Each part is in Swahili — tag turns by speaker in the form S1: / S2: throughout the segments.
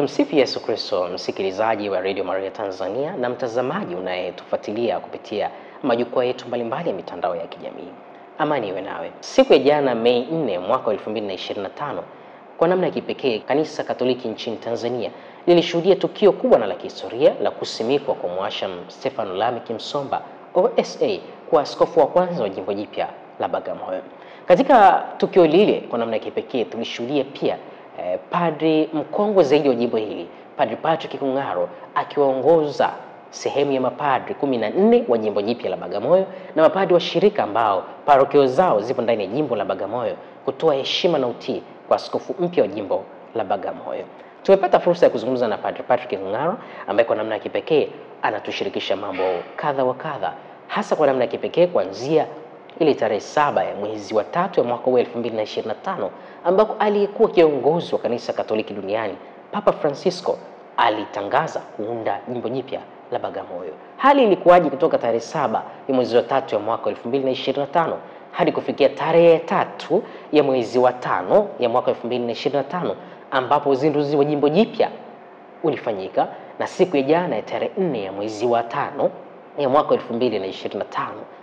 S1: Tumsifu Yesu Kristo, msikilizaji wa Radio Maria Tanzania na mtazamaji unayetufuatilia kupitia majukwaa yetu mbalimbali ya mitandao ya kijamii. Amani iwe nawe. Siku ya jana Mei 4 mwaka 2025, kwa namna ya kipekee Kanisa Katoliki nchini Tanzania lilishuhudia tukio kubwa na la kihistoria la kusimikwa kwa Mhashamu Stefano Lameki Msomba OSA kwa askofu wa kwanza wa jimbo jipya la Bagamoyo. Katika tukio lile kwa namna ya kipekee tulishuhudia pia padri mkongwe zaidi wa jimbo hili, Padri Patrick Kung'aro, akiwaongoza sehemu ya mapadri 14 wa jimbo jipya la Bagamoyo na mapadri wa shirika ambao parokio zao zipo ndani ya jimbo la Bagamoyo kutoa heshima na utii kwa askofu mpya wa jimbo la Bagamoyo. Tumepata fursa ya kuzungumza na Padri Patrick Kung'aro ambaye kwa namna ya kipekee anatushirikisha mambo kadha wa kadha, hasa kwa namna ya kipekee kuanzia ile tarehe 7 ya mwezi wa 3 ya mwaka 2025 ambako aliyekuwa kiongozi wa Kanisa Katoliki duniani Papa Francisco alitangaza kuunda jimbo jipya la Bagamoyo. Hali ilikuwaje kutoka tarehe 7 ya mwezi wa 3 ya mwaka 2025 hadi kufikia tarehe 3 ya mwezi wa 5 ya mwaka 2025 ambapo uzinduzi wa jimbo jipya ulifanyika, na siku ya jana ya tarehe 4 ya mwezi wa 5 ya mwaka 2025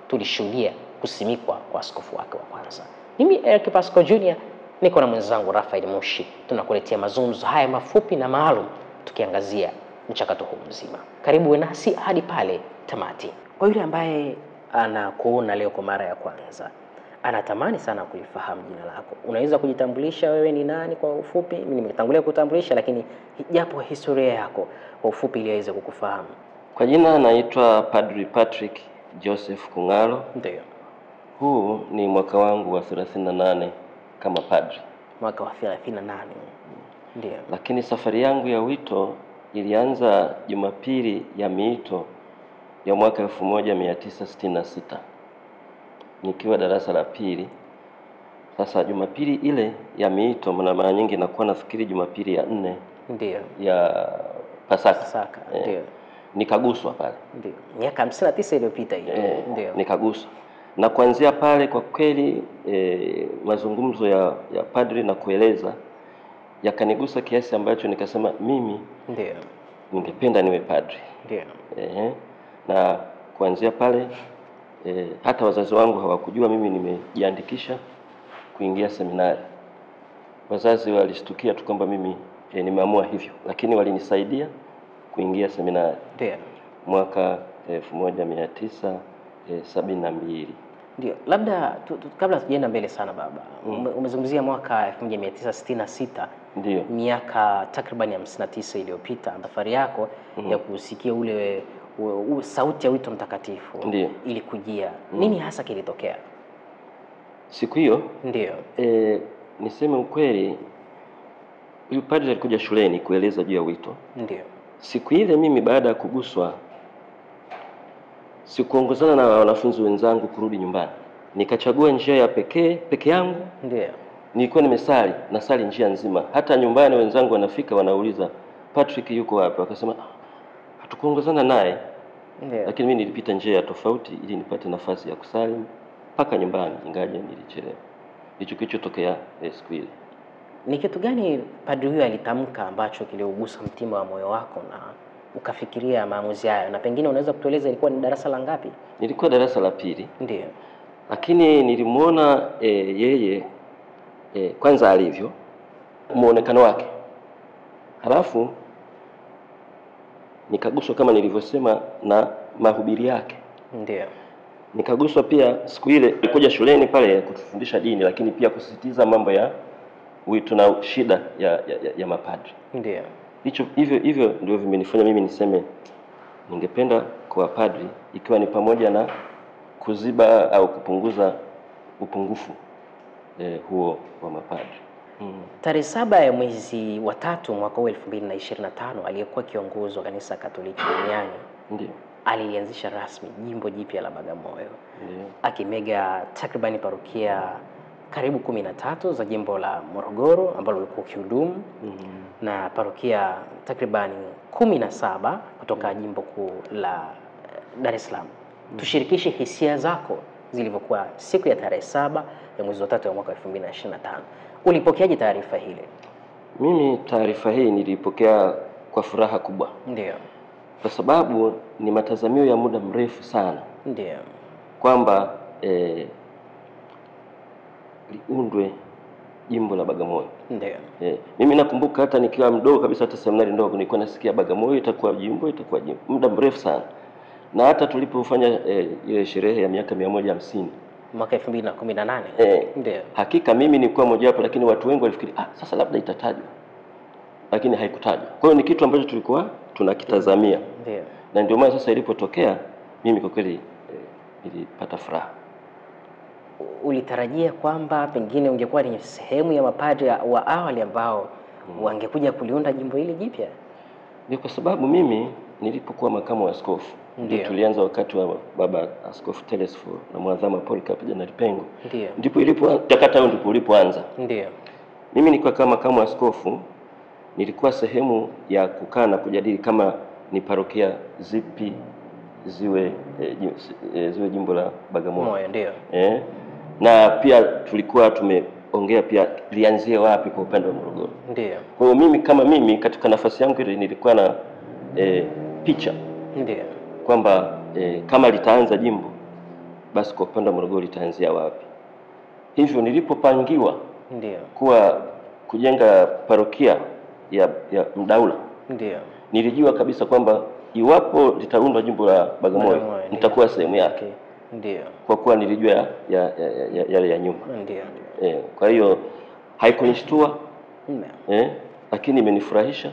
S1: tulishuhudia kusimikwa kwa askofu wake wa kwanza. Mimi Eric Pasco Jr. niko na mwenzangu Rafael Mushi, tunakuletea mazungumzo haya mafupi na maalum tukiangazia mchakato huu mzima. Karibu nasi hadi pale tamati. Kwa yule ambaye anakuona leo kwa mara ya kwanza, anatamani sana kulifahamu jina lako, unaweza kujitambulisha wewe ni nani kwa ufupi? Mimi nimetangulia kutambulisha, lakini japo historia yako kwa ufupi ili aweze kukufahamu.
S2: Kwa jina naitwa Padri Patrick Joseph Kung'aro.
S1: Ndio.
S2: Huu ni mwaka wangu wa 38 kama padri.
S1: Mwaka wa 38. Ndio.
S2: Lakini safari yangu ya wito ilianza Jumapili ya miito ya mwaka 1966 nikiwa darasa la pili. Sasa Jumapili ile ya miito, mara nyingi nakuwa nafikiri Jumapili ya 4
S1: ndio
S2: ya Pasaka.
S1: Pasaka. Ndio.
S2: Nikaguswa pale.
S1: Ndio. Miaka 59 iliyopita hiyo. Ndio.
S2: Nikaguswa. Na kuanzia pale kwa kweli mazungumzo ya padri na kueleza yakanigusa kiasi ambacho nikasema mimi
S1: ndio
S2: ningependa niwe padri.
S1: Ndio.
S2: Na kuanzia pale hata wazazi wangu hawakujua mimi nimejiandikisha kuingia seminari. Wazazi walishtukia tu kwamba mimi nimeamua hivyo, lakini walinisaidia kuingia seminari.
S1: Ndio. Mwaka
S2: 1972.
S1: Ndio. Labda kabla tujaenda mbele sana baba, umezungumzia mwaka 1966.
S2: Ndio.
S1: Miaka takriban 59 iliyopita, safari yako ya kusikia ule sauti ya wito mtakatifu ilikujia. Nini hasa kilitokea
S2: siku hiyo?
S1: Ndio.
S2: Niseme ukweli, huyu padri alikuja shuleni kueleza juu ya wito.
S1: Ndio.
S2: Siku ile mimi baada ya kuguswa sikuongozana na wanafunzi wenzangu kurudi nyumbani. Nikachagua njia ya peke yangu.
S1: Ndio.
S2: Nilikuwa nimesali na sali njia nzima. Hata nyumbani wenzangu wanafika wanauliza, Patrick yuko wapi? Wakasema hatukuongozana naye.
S1: Ndio.
S2: Lakini mimi nilipita njia ya tofauti ili nipate nafasi ya kusali mpaka nyumbani, ingaje nilichelewa. Hicho kilichotokea siku ile.
S1: Ni kitu gani padri huyo alitamka ambacho kiliugusa mtima wa moyo wako na ukafikiria maamuzi hayo? Na pengine unaweza kutueleza ilikuwa ni darasa la ngapi?
S2: Nilikuwa darasa la pili.
S1: Ndio.
S2: Lakini nilimuona yeye kwanza alivyo, muonekano wake. Halafu nikaguswa kama nilivyosema na mahubiri yake.
S1: Ndio.
S2: Nikaguswa pia siku ile nilikuja shuleni pale kutufundisha dini, lakini pia kusisitiza mambo ya wito na shida ya mapadri.
S1: Ndio.
S2: Hivyo ndio vimenifanya mimi niseme ningependa kuwa padri, ikiwa ni pamoja na kuziba au kupunguza upungufu huo wa mapadri.
S1: Tarehe 7 ya mwezi wa 3 mwaka 2025 aliyekuwa kiongozi wa Kanisa Katoliki duniani
S2: ndio
S1: alianzisha rasmi jimbo jipya la Bagamoyo.
S2: Ndio.
S1: Akimega takribani parokia karibu 13 za jimbo la Morogoro ambalo lilikuwa kihudumu na parokia takribani 17 kutoka jimbo kuu la Dar es Salaam. Tushirikishe hisia zako zilivyokuwa siku ya tarehe 7 ya mwezi wa 3 ya mwaka 2025. Ulipokeaje taarifa hile?
S2: Mimi taarifa hii nilipokea kwa furaha kubwa.
S1: Ndio.
S2: Kwa sababu ni matazamio ya muda mrefu sana.
S1: Ndio.
S2: Kwamba liundwe jimbo la Bagamoyo.
S1: Ndio.
S2: Mimi nakumbuka hata nikiwa mdogo kabisa, hata seminari ndogo nilikuwa nasikia Bagamoyo itakuwa jimbo, muda mrefu sana. Na hata tulipofanya ile sherehe ya miaka 150
S1: mwaka 2018. Ndio.
S2: Hakika mimi nilikuwa mmoja wapo, lakini watu wengi walifikiri sasa labda itatajwa. Lakini haikutajwa. Kwa hiyo ni kitu ambacho tulikuwa tunakitazamia.
S1: Ndio.
S2: Na ndio maana sasa ilipotokea mimi kwa kweli nilipata furaha.
S1: Ulitarajia kwamba pengine ungekuwa ni sehemu ya mapadri wa awali ambao wangekuja kuliunda jimbo hili jipya?
S2: Ni kwa sababu mimi nilipokuwa makamu wa askofu, ndio tulianza wakati wa baba Askofu Telesfo na mwadhama Polycarp January Pengo.
S1: Ndio.
S2: Ndipo mchakato ndipo ulipoanza.
S1: Ndio.
S2: Mimi nilikuwa kama makamu wa askofu, nilikuwa sehemu ya kukaa na kujadili kama ni parokia zipi ziwe jimbo la Bagamoyo.
S1: Ndio.
S2: Na pia tulikuwa tumeongea pia lianzie wapi kwa upande wa Morogoro.
S1: Ndio.
S2: Kwa hiyo mimi katika nafasi yangu ile nilikuwa na picha.
S1: Ndio.
S2: Kwamba kama litaanza jimbo basi kwa upande wa Morogoro litaanzia wapi. Hivyo nilipopangiwa kuwa kujenga parokia ya Mdaula.
S1: Ndio.
S2: Nilijua kabisa kwamba iwapo litaundwa jimbo la Bagamoyo nitakuwa sehemu yake.
S1: Ndio.
S2: Kwa kuwa nilijua yale ya nyuma.
S1: Ndio.
S2: Kwa hiyo haikunishtua. Lakini imenifurahisha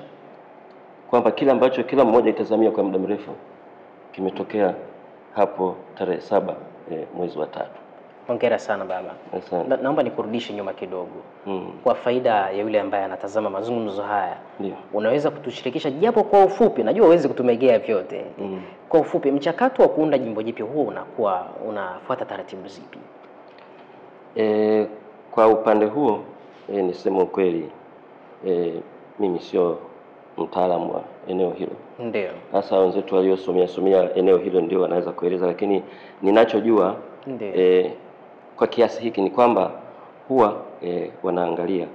S2: kwamba kila ambacho kila mmoja itazamia kwa muda mrefu kimetokea hapo tarehe 7 mwezi wa 3.
S1: Hongera sana baba. Naomba nikurudishe nyuma kidogo. Kwa faida ya yule ambaye anatazama mazungumzo haya.
S2: Ndio.
S1: Unaweza kutushirikisha japo kwa ufupi, najua huwezi kutumegea vyote. Kwa ufupi, mchakato wa kuunda jimbo jipya huo unafuata taratibu zipi?
S2: Kwa upande huo niseme ukweli, mimi sio mtaalamu wa eneo hilo.
S1: Ndio.
S2: Hasa wenzetu waliosomea eneo hilo ndio wanaweza kueleza, lakini ninachojua kwa kiasi hiki ni kwamba huwa wanaangalia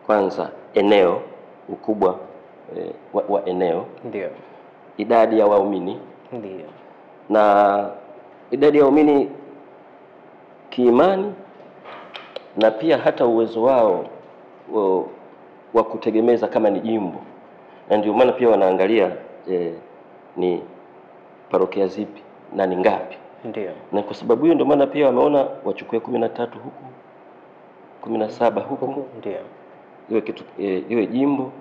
S2: kwanza eneo, ukubwa wa eneo.
S1: Ndio.
S2: Idadi ya waumini.
S1: Ndio.
S2: Na idadi ya waumini kiimani na pia hata uwezo wao wa kutegemeza kama ni jimbo. Na ndio maana pia wanaangalia ni parokia zipi na ni ngapi.
S1: Ndio.
S2: Na kwa sababu hiyo ndio maana pia wameona wachukue 13 huku, 17 huku.
S1: Ndio.
S2: Iwe jimbo,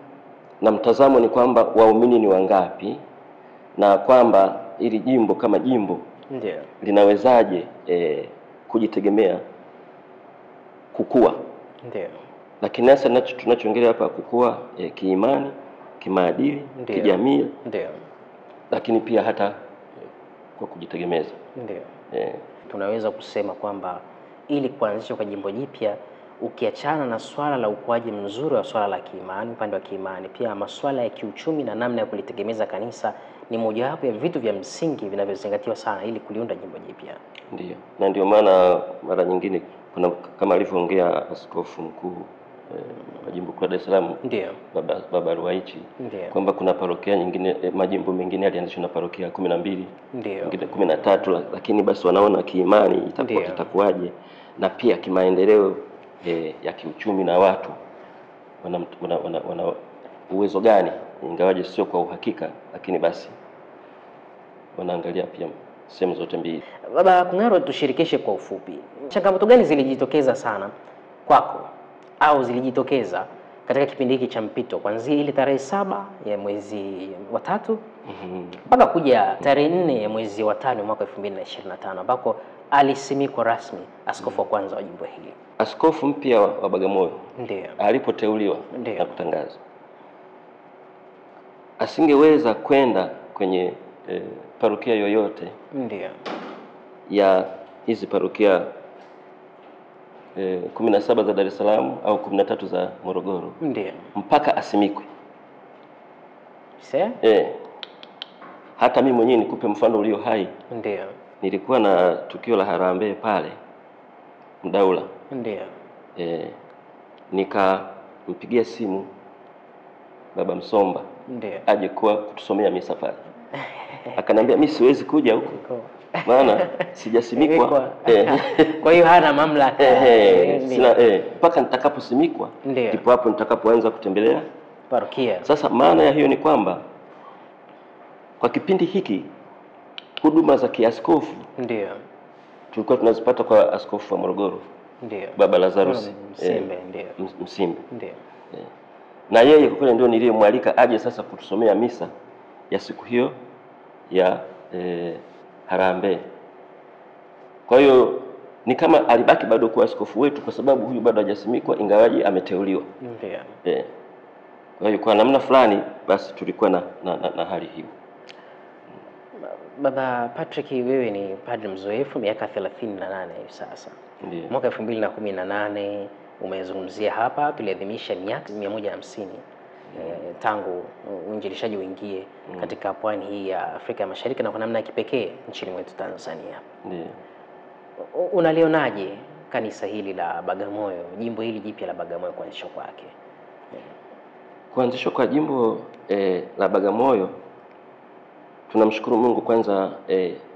S2: na mtazamo ni kwamba waumini ni wangapi na kwamba ili jimbo kama jimbo linawezaje kujitegemea kukua.
S1: Ndio.
S2: Lakini sasa tunachoongelea hapa kukua kiimani, kimaadili, kijamii.
S1: Ndio.
S2: Lakini pia hata kwa kujitegemeza.
S1: Ndio. Tunaweza kusema kwamba ili kuanzishwa kwa jimbo jipya, ukiachana na swala la ukuaji mzuri wa swala la kiimani, upande wa kiimani, pia masuala ya kiuchumi na namna ya kulitegemeza kanisa ni mojawapo ya vitu vya msingi vinavyozingatiwa sana ili kuliunda jimbo jipya.
S2: Ndio. Na ndio maana mara nyingine kuna kama alivyoongea askofu mkuu wa jimbo kuu la Dar es Salaam, baba Ruwaichi, kwamba kuna parokia nyingine, majimbo mengine yalianzishwa na parokia 12, nyingine 13, lakini basi wanaona kiimani itakuwaje na pia kimaendeleo ya kiuchumi na watu wana uwezo gani, ingawaje sio kwa uhakika, lakini basi wanaangalia pia sehemu zote mbili.
S1: Baba Kung'aro, tushirikishe kwa ufupi, changamoto gani zilijitokeza sana kwako au zilijitokeza katika kipindi hiki cha mpito kuanzia ile tarehe 7 ya mwezi wa 3 mpaka kuja tarehe 4 ya mwezi wa 5 mwaka 2025 ambako alisimikwa rasmi askofu wa kwanza wa jimbo hili?
S2: Askofu mpya wa Bagamoyo alipoteuliwa na kutangazwa, asingeweza kwenda kwenye parokia yoyote ya hizi parokia 17 za Dar es Salaam au 13 za Morogoro mpaka asimikwe. Hata mimi mwenyewe nikupe mfano ulio hai. Nilikuwa na tukio la harambee pale Mdaula. nikampigia simu Baba Msomba
S1: Ndio.
S2: aje kutusomea misa pale. Akaniambia mimi siwezi kuja huko maana sijasimikwa.
S1: Kwa hiyo hana mamlaka.
S2: Sina mpaka nitakaposimikwa ndipo hapo nitakapoanza kutembelea
S1: parokia.
S2: Sasa maana ya hiyo ni kwamba kwa kipindi hiki huduma za kiaskofu
S1: ndio
S2: tulikuwa tunazipata kwa askofu wa Morogoro.
S1: Ndio.
S2: Baba Lazarus
S1: Msimbe. Ndio.
S2: Msimbe.
S1: Ndio.
S2: Na yeye kwa kweli ndio niliyemwalika aje sasa kutusomea misa ya siku hiyo ya harambee. Kwa hiyo ni kama alibaki bado kuwa askofu wetu kwa sababu huyu bado hajasimikwa ingawaji ameteuliwa.
S1: Ndio.
S2: Kwa hiyo kwa namna fulani basi tulikuwa na hali hiyo.
S1: Baba Patrick, wewe ni padri mzoefu miaka 38 hivi sasa.
S2: Ndiyo.
S1: Mwaka 2018 umezungumzia hapa tuliadhimisha miaka 150 tangu uinjilishaji uingie katika pwani hii ya Afrika ya Mashariki na kwa namna ya kipekee nchini mwetu Tanzania.
S2: Ndiyo.
S1: Unalionaje kanisa hili la Bagamoyo, jimbo hili jipya la Bagamoyo kuanzishwa kwake?
S2: Kuanzishwa kwa jimbo la Bagamoyo, tunamshukuru Mungu kwanza,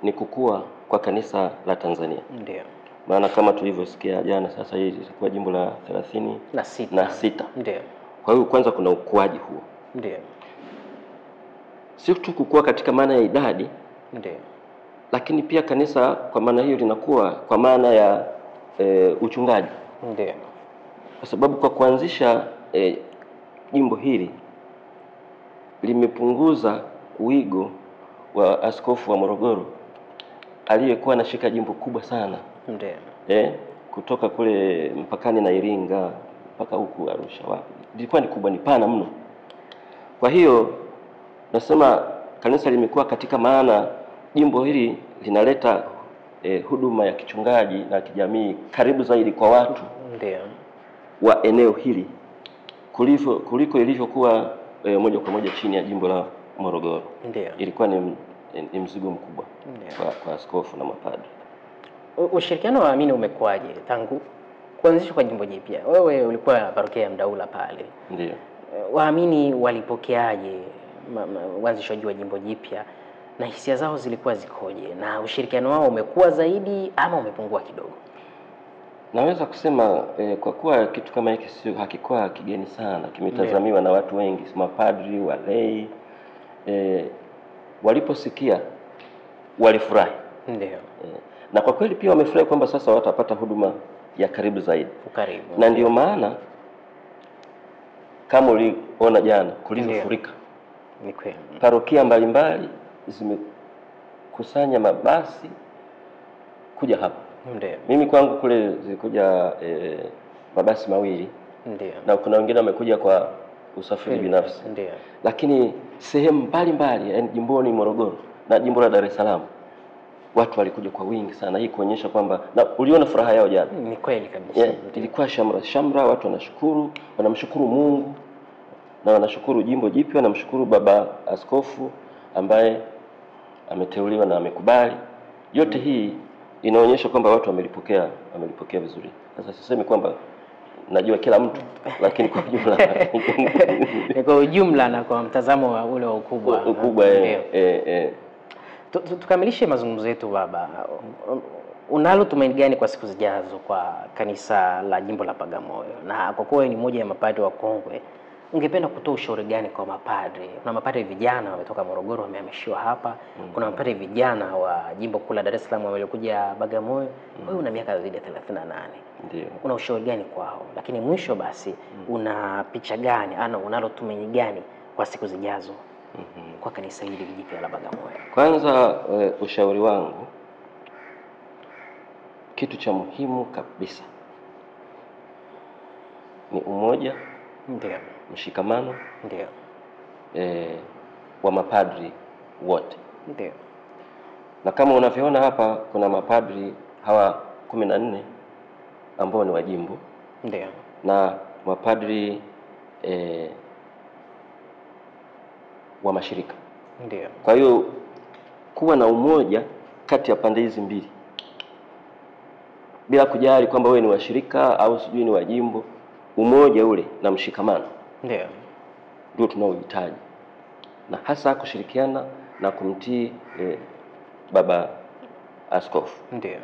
S2: ni kukua kwa kanisa la Tanzania.
S1: Ndio.
S2: Maana kama tulivyosikia jana, sasa hili litakuwa jimbo la 36.
S1: Ndio.
S2: Kwa hiyo kwanza kuna ukuaji huo.
S1: Ndio.
S2: Si tu kukua katika maana ya idadi.
S1: Ndio.
S2: Lakini pia kanisa kwa maana hiyo linakuwa kwa maana ya uchungaji.
S1: Ndio.
S2: Kwa sababu kwa kuanzisha jimbo hili limepunguza wigo wa askofu wa Morogoro aliyekuwa anashika jimbo kubwa sana.
S1: Ndio.
S2: Kutoka kule mpakani na Iringa mpaka huku Arusha wapi. Lilikuwa ni kubwa, ni pana mno. Kwa hiyo nasema kanisa limekuwa katika maana jimbo hili linaleta huduma ya kichungaji na kijamii karibu zaidi kwa watu.
S1: Ndio.
S2: Wa eneo hili kuliko ilivyokuwa moja kwa moja chini ya jimbo la Morogoro.
S1: Ndio.
S2: Ilikuwa ni mzigo mkubwa kwa askofu na mapadri.
S1: Ushirikiano wa waamini umekuaje tangu kuanzishwa kwa jimbo jipya? Wewe ulikuwa parokia ya Mdaula pale.
S2: Ndio.
S1: Waamini walipokeaje uanzishwaji wa jimbo jipya na hisia zao zilikuwa zikoje, na ushirikiano wao umekuwa zaidi ama umepungua kidogo?
S2: Naweza kusema kwa kuwa kitu kama hiki hakikuwa kigeni sana, kimetazamiwa na watu wengi, mapadri, walei, waliposikia walifurahi.
S1: Ndio.
S2: Na kwa kweli pia wamefurahi kwamba sasa watapata huduma ya karibu zaidi.
S1: Ukaribu.
S2: Na ndio maana kama uliona jana kulivyofurika.
S1: Ni kweli.
S2: Parokia mbalimbali zimekusanya mabasi kuja hapa.
S1: Ndio.
S2: Mimi kwangu kule zilikuja mabasi mawili.
S1: Ndio.
S2: Na kuna wengine wamekuja kwa usafiri binafsi.
S1: Ndio.
S2: Lakini sehemu mbalimbali, yaani jimboni Morogoro na jimbo la Dar es Salaam, watu walikuja kwa wingi sana. Hii kuonyesha kwamba, na uliona furaha yao jana.
S1: Ni kweli kabisa.
S2: Ilikuwa shamra, watu wanamshukuru Mungu na wanashukuru jimbo jipya, wanamshukuru baba askofu ambaye ameteuliwa na amekubali. Yote hii inaonyesha kwamba watu wamelipokea vizuri. Sasa sisemi kwamba najua kila mtu, lakini kwa ujumla
S1: ni kwa ujumla na kwa mtazamo wa ule wa ukubwa. Tukamilishe mazungumzo yetu baba. Unalo tumaini gani kwa siku zijazo kwa kanisa la jimbo la Bagamoyo? Na kwa kuwa ni mmoja ya mapadri wa kongwe, ungependa kutoa ushauri gani kwa mapadri? Kuna mapadri vijana wametoka Morogoro wamehamishiwa hapa. Kuna mapadri vijana wa jimbo kuu la Dar es Salaam waliokuja Bagamoyo. Wewe una miaka zaidi ya 38.
S2: Ndio.
S1: Una ushauri gani kwao? Lakini mwisho basi una picha gani unalo tumaini gani kwa siku zijazo kwa kanisa hili jipya la Bagamoyo?
S2: Kwanza ushauri wangu, kitu cha muhimu kabisa ni umoja.
S1: Ndio.
S2: Mshikamano.
S1: Ndio.
S2: Wa mapadri wote.
S1: Ndio.
S2: Na kama unavyoona hapa kuna mapadri hawa 14 ambao ni wa jimbo.
S1: Ndio.
S2: Na mapadri wa mashirika.
S1: Ndio.
S2: Kwa hiyo kuwa na umoja kati ya pande hizi mbili, bila kujali kwamba wewe ni wa shirika au sijui ni wa jimbo, umoja ule na mshikamano
S1: ndio
S2: tunaohitaji, na hasa kushirikiana na kumtii baba askofu.
S1: Ndio.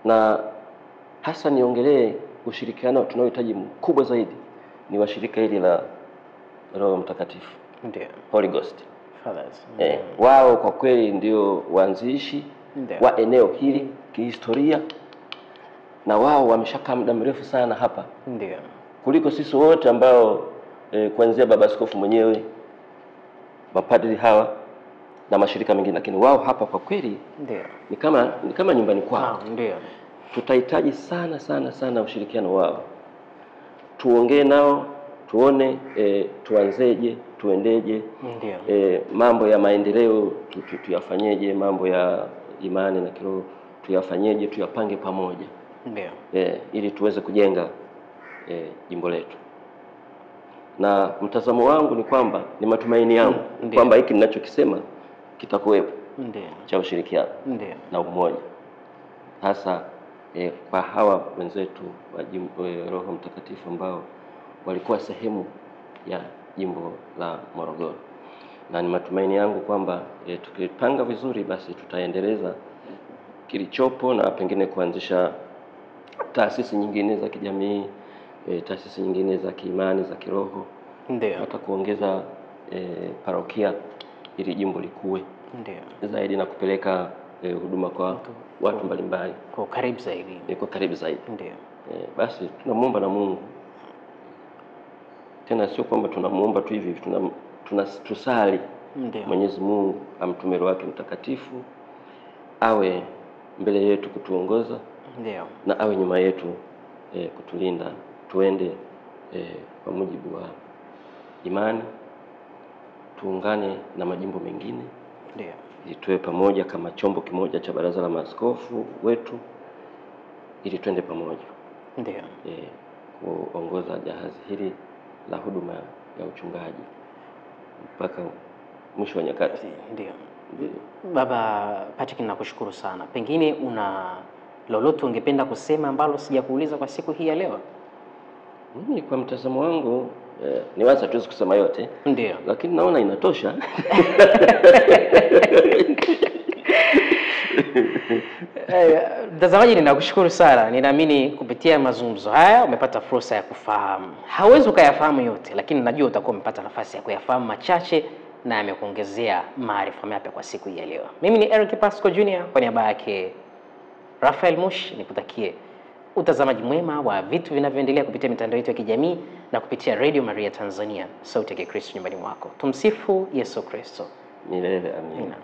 S2: Na hasa niongelee ushirikiano tunaohitaji mkubwa zaidi ni washirika hili la Roho Mtakatifu.
S1: Ndio.
S2: Holy Ghost.
S1: Fathers.
S2: Wao kwa kweli ndio waanzilishi wa eneo hili kihistoria, na wao wameshakaa muda mrefu sana hapa.
S1: Ndio. Kuliko
S2: sisi wote ambao kuanzia baba askofu mwenyewe, mapadri hawa na mashirika mengine, lakini wao hapa kwa kweli
S1: ndio
S2: ni kama nyumbani kwao.
S1: Ndio.
S2: Tutahitaji sana ushirikiano wao. Tuongee nao, tuone tuanzeje, tuendeje.
S1: Ndio.
S2: Mambo ya maendeleo tuyafanyeje, mambo ya imani na kiroho tuyafanyeje, tuyapange pamoja.
S1: Ndio.
S2: Ili tuweze kujenga jimbo letu. Na mtazamo wangu ni kwamba, ni matumaini yangu kwamba hiki ninachokisema kitakuwepo.
S1: Ndio.
S2: Cha ushirikiano na umoja, hasa kwa hawa wenzetu wa jimbo Roho Mtakatifu ambao walikuwa sehemu ya jimbo la Morogoro. Na ni matumaini yangu kwamba tukipanga vizuri, basi tutaendeleza kilichopo na pengine kuanzisha taasisi nyingine za kijamii, taasisi nyingine za kiimani, za kiroho.
S1: Ndio.
S2: Hata kuongeza parokia ili jimbo likue zaidi na kupeleka huduma kwa watu mbalimbali
S1: kwa karibu zaidi.
S2: Kwa karibu zaidi.
S1: Ndio.
S2: Basi tunamuomba na Mungu. Tena sio kwamba tunamuomba tu hivi, tusali. Mwenyezi Mungu amtume Roho wake Mtakatifu awe mbele yetu kutuongoza.
S1: Ndio.
S2: Na awe nyuma yetu kutulinda, tuende kwa mujibu wa imani, tuungane na majimbo mengine.
S1: Ndio.
S2: Ili tuwe pamoja kama chombo kimoja cha baraza la maaskofu wetu, ili tuende pamoja.
S1: Ndio.
S2: Kuongoza jahazi hili la huduma ya uchungaji mpaka mwisho wa nyakati.
S1: Ndio. Baba Patrick, nakushukuru sana. Pengine una lolote ungependa kusema ambalo sijakuuliza kwa siku hii ya leo?
S2: Mimi kwa mtazamo wangu ni wazi tuwezi kusema yote.
S1: Ndio.
S2: Lakini naona inatosha.
S1: Mtazamaji, ninakushukuru sana. Ninaamini kupitia mazungumzo haya umepata fursa ya kufahamu. Hauwezi ukayafahamu yote, lakini najua utakuwa umepata nafasi ya kuyafahamu machache na yamekuongezea maarifa mapya kwa siku hii ya leo. Mimi ni Eric Pasco Jr. kwa niaba yake Rafael Mush, nikutakie utazamaji mwema wa vitu vinavyoendelea kupitia mitandao yetu ya kijamii na kupitia Radio Maria Tanzania, sauti ya Kristo nyumbani mwako. Tumsifu Yesu Kristo.
S2: Milele amina.